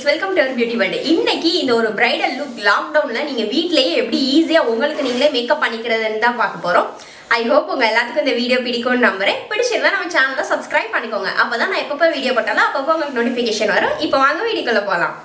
Welcome to beauty world. இன்னைக்கு இந்த ஒரு பிரைடல் லுக் லாக்டவுன்ல நீங்க வீட்லயே எப்படி ஈஸியா உங்களுக்கு நீங்களே மேக்கப் பண்ணிக்கிறதுன்னு தான் பார்க்க போறோம். ஐ ஹோப் உங்க எல்லாத்துக்கும் இந்த வீடியோ பிடிக்கும்னு நம்புறேன். பிடிச்சிருந்தா நம்ம சேனலை சப்ஸ்கிரைப் பண்ணிக்கோங்க. அப்பதான் நான் எப்பப்போ வீடியோ போட்டாலும் அப்பப்போ உங்களுக்கு நோட்டிஃபிகேஷன் வரும். இப்போ வாங்க வீடியோக்குள்ள போகலாம்.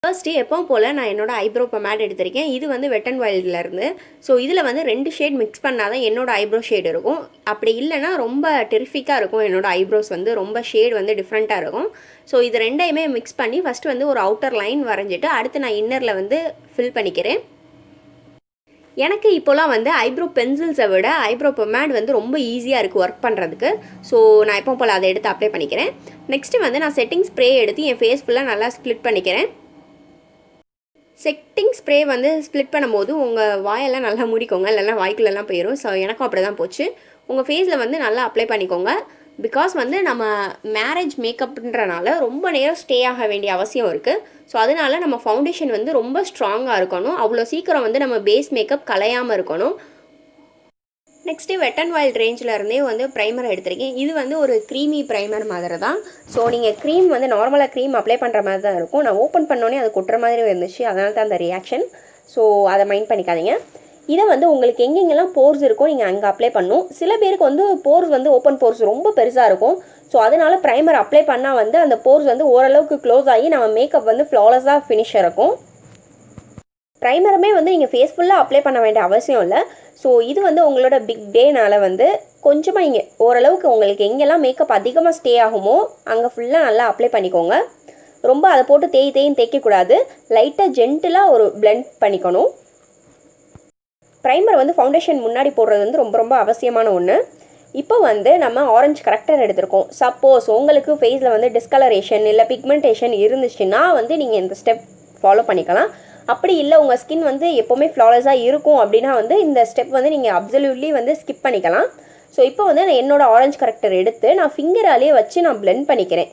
ஃபர்ஸ்ட்டு எப்பவும் போல் நான் என்னோடய ஐப்ரோ பொமேட் எடுத்திருக்கேன். இது வந்து வெட் அண்ட் வைல்ட்லேருந்து. ஸோ இதில் வந்து 2 ஷேட் மிக்ஸ் பண்ணால் தான் என்னோடய ஐப்ரோ ஷேட் இருக்கும். அப்படி இல்லைனா ரொம்ப டெரிஃபிக்காக இருக்கும். என்னோடய ஐப்ரோஸ் வந்து ரொம்ப ஷேட் வந்து டிஃப்ரெண்ட்டாக இருக்கும். ஸோ இது ரெண்டையுமே மிக்ஸ் பண்ணி ஃபஸ்ட்டு வந்து ஒரு அவுட்டர் லைன் வரைஞ்சிட்டு அடுத்து நான் இன்னரில் வந்து ஃபில் பண்ணிக்கிறேன். எனக்கு இப்போலாம் வந்து ஐப்ரோ பென்சில்ஸை விட ஐப்ரோ பொமேட் வந்து ரொம்ப ஈஸியாக இருக்குது ஒர்க் பண்ணுறதுக்கு. ஸோ நான் எப்போ போல் அதை எடுத்து அப்ளை பண்ணிக்கிறேன். நெக்ஸ்ட்டு வந்து நான் செட்டிங் ஸ்ப்ரே எடுத்து என் ஃபேஸ் ஃபுல்லாக நல்லா ஸ்ப்ளிட் பண்ணிக்கிறேன். செட்டிங் ஸ்ப்ரே வந்து ஸ்ப்ளிட் பண்ணும்போது உங்கள் வாயெல்லாம் நல்லா மூடிக்கோங்க, இல்லைனா வாய்க்குள்ளெல்லாம் போயிடும். ஸோ எனக்கும் அப்படி தான் போச்சு. உங்கள் ஃபேஸில் வந்து நல்லா அப்ளை பண்ணிக்கோங்க. பிகாஸ் வந்து நம்ம மேரேஜ் மேக்கப்ன்றனால ரொம்ப நேரம் ஸ்டே ஆக வேண்டிய அவசியம் இருக்குது. ஸோ அதனால நம்ம ஃபவுண்டேஷன் வந்து ரொம்ப ஸ்ட்ராங்காக இருக்கணும். அவ்வளோ சீக்கிரம் வந்து நம்ம பேஸ் மேக்கப் கலையாமல் இருக்கணும். நெக்ஸ்ட்டு வெட் அண்ட் வைல்ட் ரேஞ்சில் இருந்தே வந்து ப்ரைமர் எடுத்திருக்கேன். இது வந்து ஒரு க்ரீமி ப்ரைமர் மாதிரி தான். ஸோ நீங்கள் க்ரீம் வந்து நார்மலாக க்ரீம் அப்ளை பண்ணுற மாதிரி தான் இருக்கும். நான் ஓப்பன் பண்ணோன்னே அது கொட்டுற மாதிரி இருந்துச்சு, அதனால தான் அந்த ரியாக்ஷன். ஸோ அதை மைண்ட் பண்ணிக்காதீங்க. இதை வந்து உங்களுக்கு எங்கெங்கெல்லாம் போர்ஸ் இருக்கோ நீங்கள் அங்கே அப்ளை பண்ணணும். சில பேருக்கு வந்து போர்ஸ் வந்து ஓப்பன் போர்ஸ் ரொம்ப பெருசாக இருக்கும். ஸோ அதனால் ப்ரைமர் அப்ளை பண்ணால் வந்து அந்த போர்ஸ் வந்து ஓரளவுக்கு க்ளோஸ் ஆகி நம்ம மேக்கப் வந்து ஃப்ளாலஸாக ஃபினிஷ் இருக்கும். ப்ரைமருமே வந்து நீங்கள் ஃபேஸ் ஃபுல்லாக அப்ளை பண்ண வேண்டிய அவசியம் இல்லை. ஸோ இது வந்து உங்களோட பிக் டேனால் வந்து கொஞ்சமாக நீங்கள் ஓரளவுக்கு உங்களுக்கு எங்கெல்லாம் மேக்கப் அதிகமாக ஸ்டே ஆகுமோ அங்கே ஃபுல்லாக நல்லா அப்ளை பண்ணிக்கோங்க. ரொம்ப அதை போட்டு தேய்க்கக்கூடாது. லைட்டாக ஜென்டிலாக ஒரு பிளெண்ட் பண்ணிக்கணும். ப்ரைமர் வந்து ஃபவுண்டேஷன் முன்னாடி போடுறது வந்து ரொம்ப ரொம்ப அவசியமான ஒன்று. இப்போ வந்து நம்ம ஆரஞ்சு கரெக்டர் எடுத்திருக்கோம். சப்போஸ் உங்களுக்கு ஃபேஸில் வந்து டிஸ்கலரேஷன் இல்லை பிக்மெண்டேஷன் இருந்துச்சுன்னா வந்து நீங்கள் இந்த ஸ்டெப் ஃபாலோ பண்ணிக்கலாம். அப்படி இல்லை உங்கள் ஸ்கின் வந்து எப்போவுமே ஃப்ளாலஸாக இருக்கும் அப்படின்னா வந்து இந்த ஸ்டெப் வந்து நீங்கள் அப்சல்யூட்லி வந்து ஸ்கிப் பண்ணிக்கலாம். ஸோ இப்போ வந்து நான் என்னோடய ஆரஞ்சு கரெக்டர் எடுத்து நான் ஃபிங்கராலேயே வச்சு நான் பிளெண்ட் பண்ணிக்கிறேன்.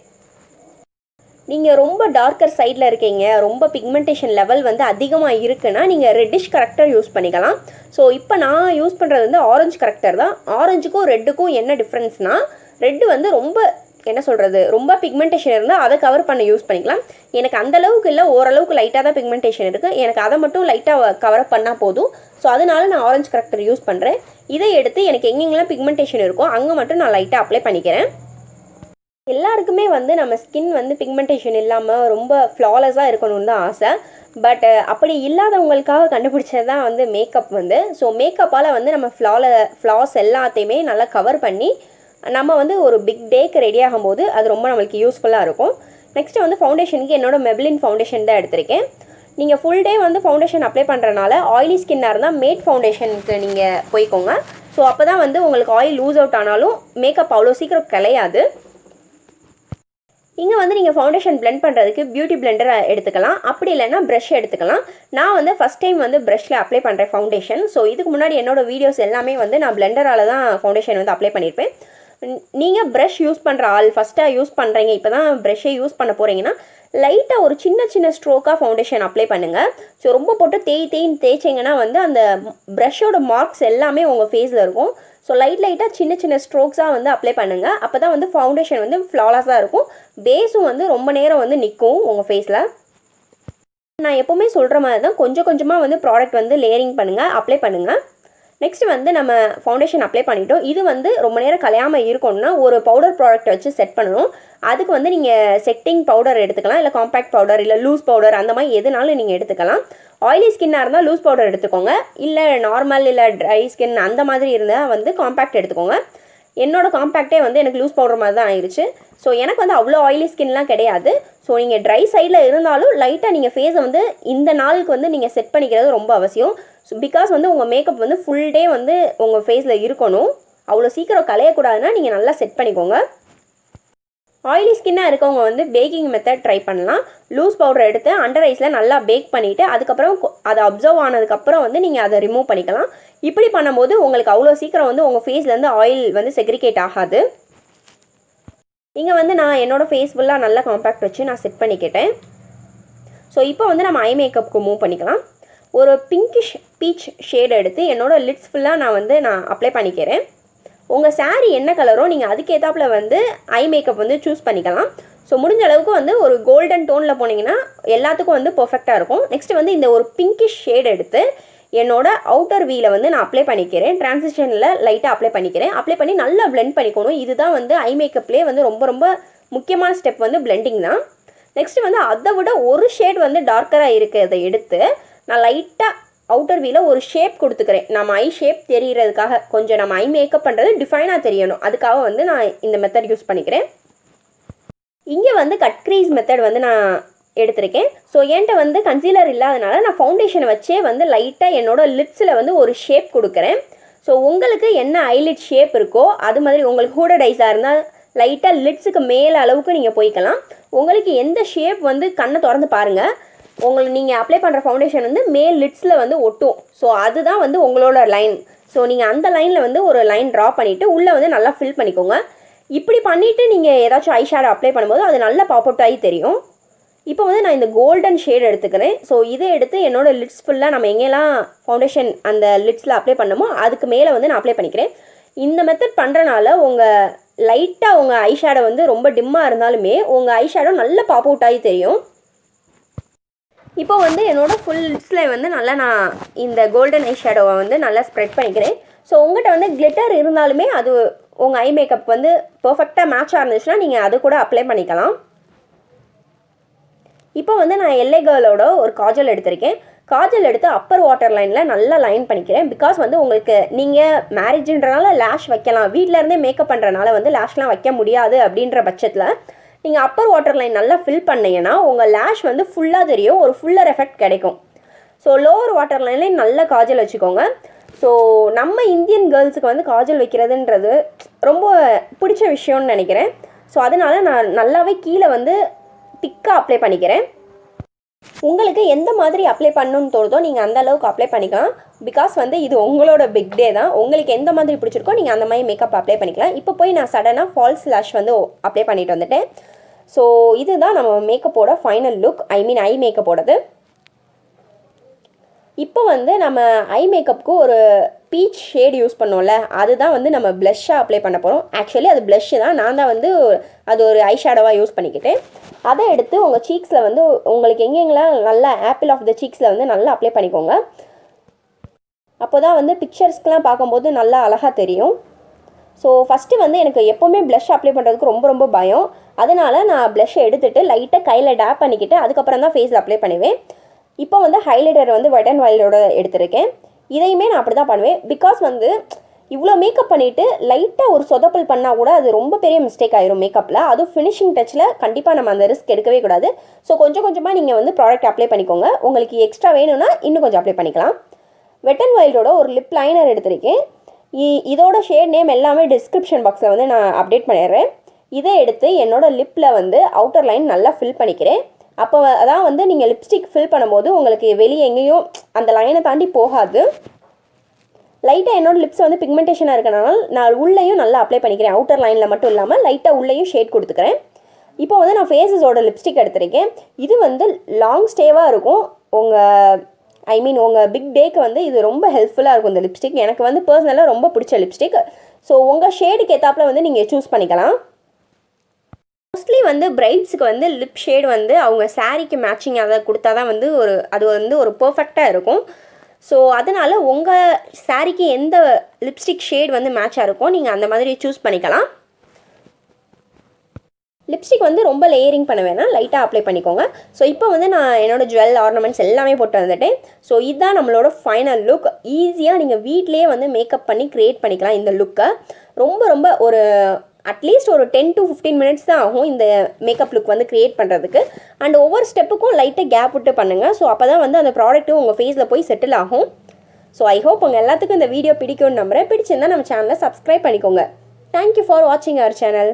நீங்கள் ரொம்ப டார்க்கர் சைடில் இருக்கீங்க, ரொம்ப பிக்மெண்டேஷன் லெவல் வந்து அதிகமாக இருக்குன்னா நீங்கள் ரெட்டிஷ் கரெக்டர் யூஸ் பண்ணிக்கலாம். ஸோ இப்போ நான் யூஸ் பண்ணுறது வந்து ஆரஞ்சு கரெக்டர் தான். ஆரஞ்சுக்கும் ரெட்டுக்கும் என்ன டிஃப்ரென்ஸ்னால், ரெட்டு வந்து ரொம்ப என்ன சொல்கிறது ரொம்ப பிக்மெண்டேஷன் இருந்தால் அதை கவர் பண்ண யூஸ் பண்ணிக்கலாம். எனக்கு அந்தளவுக்கு இல்லை, ஓரளவுக்கு லைட்டாக தான் பிக்மெண்டேஷன் இருக்குது. எனக்கு அதை மட்டும் லைட்டாக கவர் பண்ணால் போதும். ஸோ அதனால நான் ஆரஞ்சு கரெக்டர் யூஸ் பண்ணுறேன். இதை எடுத்து எனக்கு எங்கெங்கெல்லாம் பிக்மெண்டேஷன் இருக்கோ அங்கே மட்டும் நான் லைட்டாக அப்ளை பண்ணிக்கிறேன். எல்லாருக்குமே வந்து நம்ம ஸ்கின் வந்து பிக்மெண்டேஷன் இல்லாமல் ரொம்ப ஃப்ளாலஸாக இருக்கணும்னு தான் ஆசை. பட் அப்படி இல்லாதவங்களுக்காக கண்டுபிடிச்சது தான் வந்து மேக்கப் வந்து. ஸோ மேக்கப்பால் வந்து நம்ம ஃப்ளாஸ் எல்லாத்தையுமே நல்லா கவர் பண்ணி நம்ம வந்து ஒரு பிக் டேக்கு ரெடி ஆகும்போது அது ரொம்ப நம்மளுக்கு யூஸ்ஃபுல்லாக இருக்கும். நெக்ஸ்ட்டு வந்து ஃபவுண்டேஷனுக்கு என்னோட மெபிலின் ஃபவுண்டேஷன் தான் எடுத்திருக்கேன். நீங்கள் ஃபுல் டே வந்து ஃபவுண்டேஷன் அப்ளை பண்ணுறனால ஆயிலி ஸ்கின்னாக இருந்தால் மேட் ஃபவுண்டேஷனுக்கு நீங்கள் போய்க்கோங்க. ஸோ அப்போ தான் வந்து உங்களுக்கு ஆயில் லூஸ் அவுட் ஆனாலும் மேக்கப் அவ்வளோ சீக்கிரம் கலையாது. இங்கே வந்து நீங்கள் ஃபவுண்டேஷன் பிளெண்ட் பண்ணுறதுக்கு பியூட்டி பிளெண்டர் எடுத்துக்கலாம். அப்படி இல்லைன்னா ப்ரஷ் எடுத்துக்கலாம். நான் வந்து ஃபஸ்ட் டைம் வந்து ப்ரஷ்ஷில் அப்ளை பண்ணுறேன் ஃபவுண்டேஷன். ஸோ இதுக்கு முன்னாடி என்னோடய வீடியோஸ் எல்லாமே வந்து நான் பிளெண்டரால் தான் ஃபவுண்டேஷன் வந்து அப்ளை பண்ணியிருப்பேன். நீங்கள் ப்ரஷ் யூஸ் பண்ணுற ஆள் ஃபஸ்ட்டாக யூஸ் பண்ணுறீங்க, இப்போ தான் ப்ரஷ்ஷை யூஸ் பண்ண போகிறீங்கன்னா லைட்டாக ஒரு சின்ன ஸ்ட்ரோக்காக ஃபவுண்டேஷன் அப்ளை பண்ணுங்கள். ஸோ ரொம்ப போட்டு தேய்ச்சிங்கன்னா வந்து அந்த ப்ரஷ்ஷோட மார்க்ஸ் எல்லாமே உங்கள் ஃபேஸில் இருக்கும். ஸோ லைட்டாக சின்ன ஸ்ட்ரோக்ஸாக வந்து அப்ளை பண்ணுங்கள். அப்போ தான் வந்து ஃபவுண்டேஷன் வந்து ஃப்ளாலஸாக இருக்கும். பேஸும் வந்து ரொம்ப நேரம் வந்து நிற்கும் உங்கள் ஃபேஸில். நான் எப்போவுமே சொல்கிற மாதிரி தான் கொஞ்சமாக வந்து ப்ராடக்ட் வந்து லேயரிங் பண்ணுங்கள், அப்ளை பண்ணுங்கள். நெக்ஸ்ட் வந்து நம்ம ஃபவுண்டேஷன் அப்ளை பண்ணிட்டோம். இது வந்து ரொம்ப நேரம் கலையாமல் இருக்கணும்னா ஒரு பவுடர் ப்ராடக்ட் வச்சு செட் பண்ணணும். அதுக்கு வந்து நீங்கள் செட்டிங் பவுடர் எடுத்துக்கலாம், இல்லை காம்பேக்ட் பவுடர், இல்லை லூஸ் பவுடர், அந்த மாதிரி எதுனாலும் நீங்கள் எடுத்துக்கலாம். ஆயிலி ஸ்கின்னாக இருந்தால் லூஸ் பவுடர் எடுத்துக்கோங்க. இல்லை நார்மல் இல்லை ட்ரை ஸ்கின் அந்த மாதிரி இருந்தால் வந்து காம்பேக்ட் எடுத்துக்கோங்க. என்னோட காம்பேக்டே வந்து எனக்கு லூஸ் பவுடர் மாதிரி தான் ஆயிடுச்சு. ஸோ எனக்கு வந்து அவ்வளோ ஆயிலி ஸ்கின்லாம் கிடையாது. ஸோ நீங்கள் ட்ரை சைடில் இருந்தாலும் லைட்டாக நீங்கள் ஃபேஸை வந்து இந்த நாளுக்கு வந்து நீங்கள் செட் பண்ணிக்கிறது ரொம்ப அவசியம். ஸோ பிகாஸ் வந்து உங்கள் மேக்கப் வந்து ஃபுல் டே வந்து உங்கள் ஃபேஸில் இருக்கணும். அவ்வளோ சீக்கிரம் கலையக்கூடாதுன்னா நீங்கள் நல்லா செட் பண்ணிக்கோங்க. ஆயிலி ஸ்கின்னாக இருக்கவங்க வந்து பேக்கிங் மெத்தட் ட்ரை பண்ணலாம். லூஸ் பவுடர் எடுத்து அண்டர் ஐஸில் நல்லா பேக் பண்ணிவிட்டு அதுக்கப்புறம் அதை அப்சர்வ் ஆனதுக்கப்புறம் வந்து நீங்கள் அதை ரிமூவ் பண்ணிக்கலாம். இப்படி பண்ணும்போது உங்களுக்கு அவ்வளோ சீக்கிரம் வந்து உங்கள் ஃபேஸ்லேருந்து ஆயில் வந்து செக்ரிகேட் ஆகாது. இங்கே வந்து நான் என்னோடய ஃபேஸ் ஃபுல்லாக நல்லா காம்பேக்ட் வச்சு நான் செட் பண்ணிக்கிட்டேன். ஸோ இப்போ வந்து நம்ம ஐ மேக்கப்புக்கு மூவ் பண்ணிக்கலாம். ஒரு பிங்கிஷ் பீச் ஷேட் எடுத்து என்னோடய லிட்ஸ் ஃபுல்லாக நான் அப்ளை பண்ணிக்கிறேன். உங்கள் சாரீ என்ன கலரோ நீங்கள் அதுக்கேற்றாப்புல வந்து ஐ மேக்கப் வந்து சூஸ் பண்ணிக்கலாம். ஸோ முடிஞ்ச அளவுக்கு வந்து ஒரு கோல்டன் டோனில் போனீங்கன்னா எல்லாத்துக்கும் வந்து பர்ஃபெக்டாக இருக்கும். நெக்ஸ்ட் வந்து இந்த ஒரு பிங்கிஷ் ஷேட் எடுத்து என்னோட அவுட்டர் வீல வந்து நான் அப்ளை பண்ணிக்கிறேன். டிரான்சிஷனில் லைட்டாக அப்ளை பண்ணிக்கிறேன். அப்ளை பண்ணி நல்லா பிளெண்ட் பண்ணிக்கணும். இதுதான் வந்து ஐ மேக்கப்லேயே வந்து ரொம்ப ரொம்ப முக்கியமான ஸ்டெப் வந்து பிளெண்டிங் தான். நெக்ஸ்ட் வந்து அதை விட ஒரு ஷேட் வந்து டார்க்கராக இருக்கிறத எடுத்து நான் லைட்டாக அவுட்டர் வீல ஒரு ஷேப் கொடுத்துக்கிறேன். நம்ம ஐ ஷேப் தெரிகிறதுக்காக, கொஞ்சம் நம்ம ஐ மேக்கப் பண்ணுறது டிஃபைனாக தெரியணும், அதுக்காக வந்து நான் இந்த மெத்தட் யூஸ் பண்ணிக்கிறேன். இங்கே வந்து கட் க்ரீஸ் மெத்தட் வந்து நான் எடுத்திருக்கேன். ஸோ என்கிட்ட வந்து கன்சீலர் இல்லாதனால நான் ஃபவுண்டேஷனை வச்சே வந்து லைட்டாக என்னோடய லிப்ஸில் வந்து ஒரு ஷேப் கொடுக்குறேன். ஸோ உங்களுக்கு என்ன ஐலிட் ஷேப் இருக்கோ அது மாதிரி, உங்களுக்கு ஹூடட் ஐஸாக இருந்தால் லைட்டாக லிட்ஸுக்கு மேலே அளவுக்கு நீங்கள் போய்க்கலாம். உங்களுக்கு எந்த ஷேப் வந்து கண்ணை திறந்து பாருங்கள், உங்களுக்கு நீங்கள் அப்ளை பண்ணுற ஃபவுண்டேஷன் வந்து மேல் லிட்ஸில் வந்து ஒட்டும். ஸோ அதுதான் வந்து உங்களோட லைன். ஸோ நீங்கள் அந்த லைனில் வந்து ஒரு லைன் ட்ரா பண்ணிவிட்டு உள்ளே வந்து நல்லா ஃபில் பண்ணிக்கோங்க. இப்படி பண்ணிவிட்டு நீங்கள் ஏதாச்சும் ஐ ஷேடோ அப்ளை பண்ணும்போது அது நல்லா பாப் அவுட் ஆகி தெரியும். இப்போ வந்து நான் இந்த கோல்டன் ஷேட் எடுத்துக்கிறேன். ஸோ இதை எடுத்து என்னோடய லிட்ஸ் ஃபுல்லாக நம்ம எங்கெல்லாம் ஃபவுண்டேஷன் அந்த லிட்ஸில் அப்ளை பண்ணமோ அதுக்கு மேலே வந்து நான் அப்ளை பண்ணிக்கிறேன். இந்த மெத்தட் பண்ணுறனால உங்கள் லைட்டாக உங்கள் ஐ ஷேடோ வந்து ரொம்ப டிம்மாக இருந்தாலுமே உங்கள் ஐ ஷேடோ நல்லா பாப் அவுட் ஆகி தெரியும். இப்போ வந்து என்னோடய ஃபுல் லிப்ஸில் வந்து நல்லா நான் இந்த கோல்டன் ஐ ஷேடோவை வந்து நல்லா ஸ்ப்ரெட் பண்ணிக்கிறேன். ஸோ உங்கள்கிட்ட வந்து கிளிட்டர் இருந்தாலுமே அது உங்கள் ஐ மேக்கப் வந்து பர்ஃபெக்டாக மேட்சாக இருந்துச்சுன்னா நீங்கள் அது கூட அப்ளை பண்ணிக்கலாம். இப்போ வந்து நான் எல்ஏ கேர்ளோட ஒரு காஜல் எடுத்திருக்கேன். காஜல் எடுத்து அப்பர் வாட்டர் லைனில் நல்லா லைன் பண்ணிக்கிறேன். பிகாஸ் வந்து உங்களுக்கு நீங்கள் மேரேஜ்ன்றனால லேஷ் வைக்கலாம், வீட்டில் இருந்தே மேக்கப் பண்ணுறனால வந்து லேஷ்லாம் வைக்க முடியாது அப்படின்ற பட்சத்தில் நீங்கள் அப்பர் வாட்டர் லைன் நல்லா ஃபில் பண்ணிங்கன்னா உங்கள் லேஷ் வந்து ஃபுல்லாக தெரியும், ஒரு ஃபுல்லர் எஃபெக்ட் கிடைக்கும். ஸோ லோவர் வாட்டர் லைன்லேயும் நல்ல காஜல் வச்சுக்கோங்க. ஸோ நம்ம இந்தியன் கேர்ள்ஸுக்கு வந்து காஜல் வைக்கிறதுன்றது ரொம்ப பிடிச்ச விஷயம்னு நினைக்கிறேன். ஸோ அதனால் நான் நல்லாவே கீழே வந்து திக்காக அப்ளை பண்ணிக்கிறேன். உங்களுக்கு எந்த மாதிரி அப்ளை பண்ணணும்னு தோணுதோ நீங்கள் அந்த அளவுக்கு அப்ளை பண்ணிக்கலாம். பிகாஸ் வந்து இது உங்களோட பிக் டே தான், உங்களுக்கு எந்த மாதிரி பிடிச்சிருக்கோ நீங்கள் அந்த மாதிரி மேக்கப் அப்ளை பண்ணிக்கலாம். இப்போ போய் நான் சடனாக ஃபால்ஸ் லாஷ் வந்து அப்ளை பண்ணிட்டு வந்துட்டேன். ஸோ இதுதான் நம்ம மேக்கப்போட ஃபைனல் லுக், ஐ மேக்கப்போடது. இப்போ வந்து நம்ம ஐ மேக்கப்புக்கு ஒரு பீச் ஷேட் யூஸ் பண்ணோம்ல, அதுதான் வந்து நம்ம ப்ளஷ்ஷாக அப்ளை பண்ண போகிறோம். ஆக்சுவலி அது ப்ளஷ்ஷு தான், நான் தான் வந்து அது ஒரு ஐ ஷேடோவாக யூஸ் பண்ணிக்கிட்டேன். அதை எடுத்து உங்கள் சீக்ஸில் வந்து உங்களுக்கு எங்கெங்கெல்லாம் நல்லா ஆப்பிள் ஆஃப் த சீக்ஸில் வந்து நல்லா அப்ளை பண்ணிக்கோங்க. அப்போ தான் வந்து பிக்சர்ஸ்க்கெலாம் பார்க்கும்போது நல்லா அழகாக தெரியும். ஸோ ஃபஸ்ட்டு வந்து எனக்கு எப்போவுமே ப்ளஷ் அப்ளை பண்ணுறதுக்கு ரொம்ப ரொம்ப பயம். அதனால் நான் ப்ளஷ்ஷை எடுத்துகிட்டு லைட்டாக கையில் டேப் பண்ணிக்கிட்டு அதுக்கப்புறம் தான் ஃபேஸில் அப்ளை பண்ணுவேன். இப்போ வந்து ஹைலைட்டர் வந்து வெட் அண்ட் வைல்டோட எடுத்திருக்கேன். இதையுமே நான் அப்படி தான் பண்ணுவேன். பிகாஸ் வந்து இவ்வளோ மேக்கப் பண்ணிவிட்டு லைட்டாக ஒரு சொதப்பல் பண்ணால் கூட அது ரொம்ப பெரிய மிஸ்டேக் ஆயிரும் மேக்கப்பில். அதுவும் ஃபினிஷிங் டச்சில் கண்டிப்பாக நம்ம அந்த ரிஸ்க் எடுக்கவே கூடாது. ஸோ கொஞ்சம் கொஞ்சமாக நீங்கள் வந்து ப்ராடக்ட் அப்ளை பண்ணிக்கோங்க. உங்களுக்கு எக்ஸ்ட்ரா வேணும்னா இன்னும் கொஞ்சம் அப்ளை பண்ணிக்கலாம். வெட் அண்ட் வைல்டோட ஒரு லிப் லைனர் எடுத்திருக்கேன். இதோட ஷேட் நேம் எல்லாமே டிஸ்கிரிப்ஷன் பாக்ஸில் வந்து நான் அப்டேட் பண்ணிடுறேன். இதை எடுத்து என்னோடய லிப்பில் வந்து அவுட்டர் லைன் நல்லா ஃபில் பண்ணிக்கிறேன். அப்போ அதான் வந்து நீங்கள் லிப்ஸ்டிக் ஃபில் பண்ணும்போது உங்களுக்கு வெளியே எங்கேயும் அந்த லைனை தாண்டி போகாது. லைட்டாக என்னோடய லிப்ஸ் வந்து பிக்மெண்டேஷனாக இருக்கனால நான் உள்ளேயும் நல்லா அப்ளை பண்ணிக்கிறேன். அவுட்டர் லைனில் மட்டும் இல்லாமல் லைட்டாக உள்ளேயும் ஷேட் கொடுத்துக்கிறேன். இப்போ வந்து நான் ஃபேஸஸோட லிப்ஸ்டிக் எடுத்திருக்கேன். இது வந்து லாங் ஸ்டேவாக இருக்கும். உங்கள் பிக் டேக்கு வந்து இது ரொம்ப ஹெல்ப்ஃபுல்லாக இருக்கும் இந்த லிப்ஸ்டிக். எனக்கு வந்து பர்சனலாக ரொம்ப பிடிச்ச லிப்ஸ்டிக். ஸோ உங்கள் ஷேடுக்கு ஏற்றாப்புல வந்து நீங்கள் சூஸ் பண்ணிக்கலாம். மோஸ்ட்லி வந்து பிரைட்ஸுக்கு வந்து லிப் ஷேட் வந்து அவங்க சாரீக்கு மேட்சிங் அதை கொடுத்தா தான் வந்து அது வந்து ஒரு பர்ஃபெக்டாக இருக்கும். ஸோ அதனால் உங்கள் சாரீக்கு எந்த லிப்ஸ்டிக் ஷேட் வந்து மேட்சாக இருக்கும் நீங்கள் அந்த மாதிரி சூஸ் பண்ணிக்கலாம். லிப்ஸ்டிக் வந்து ரொம்ப லேயரிங் பண்ண வேணாம், லைட்டாக அப்ளை பண்ணிக்கோங்க. ஸோ இப்போ வந்து நான் என்னோடய ஜுவல் ஆர்னமெண்ட்ஸ் எல்லாமே போட்டு வந்துட்டேன். ஸோ இதுதான் நம்மளோட ஃபைனல் லுக். ஈஸியாக நீங்கள் வீட்லேயே வந்து மேக்கப் பண்ணி க்ரியேட் பண்ணிக்கலாம் இந்த லுக்கை. ரொம்ப ரொம்ப ஒரு அட்லீஸ்ட் ஒரு 10 to 15 மினிட்ஸ் தான் ஆகும் இந்த மேக்கப் லுக் வந்து க்ரியேட் பண்ணுறதுக்கு. அண்ட் ஒவ்வொரு ஸ்டெப்புக்கும் லைட்டாக கேப் விட்டு பண்ணுங்கள். ஸோ அப்போ தான் வந்து அந்த ப்ராடக்ட்டும் உங்கள் ஃபேஸில் போய் செட்டில் ஆகும். ஸோ ஐ ஹோப் உங்கள் எல்லாத்துக்கும் இந்த வீடியோ பிடிக்கும்னு நம்புகிறேன். பிடிச்சிருந்தால் நம்ம சேனலை சப்ஸ்கிரைப் பண்ணிக்கோங்க. தேங்க்யூ ஃபார் வாட்சிங் அவர் சேனல்.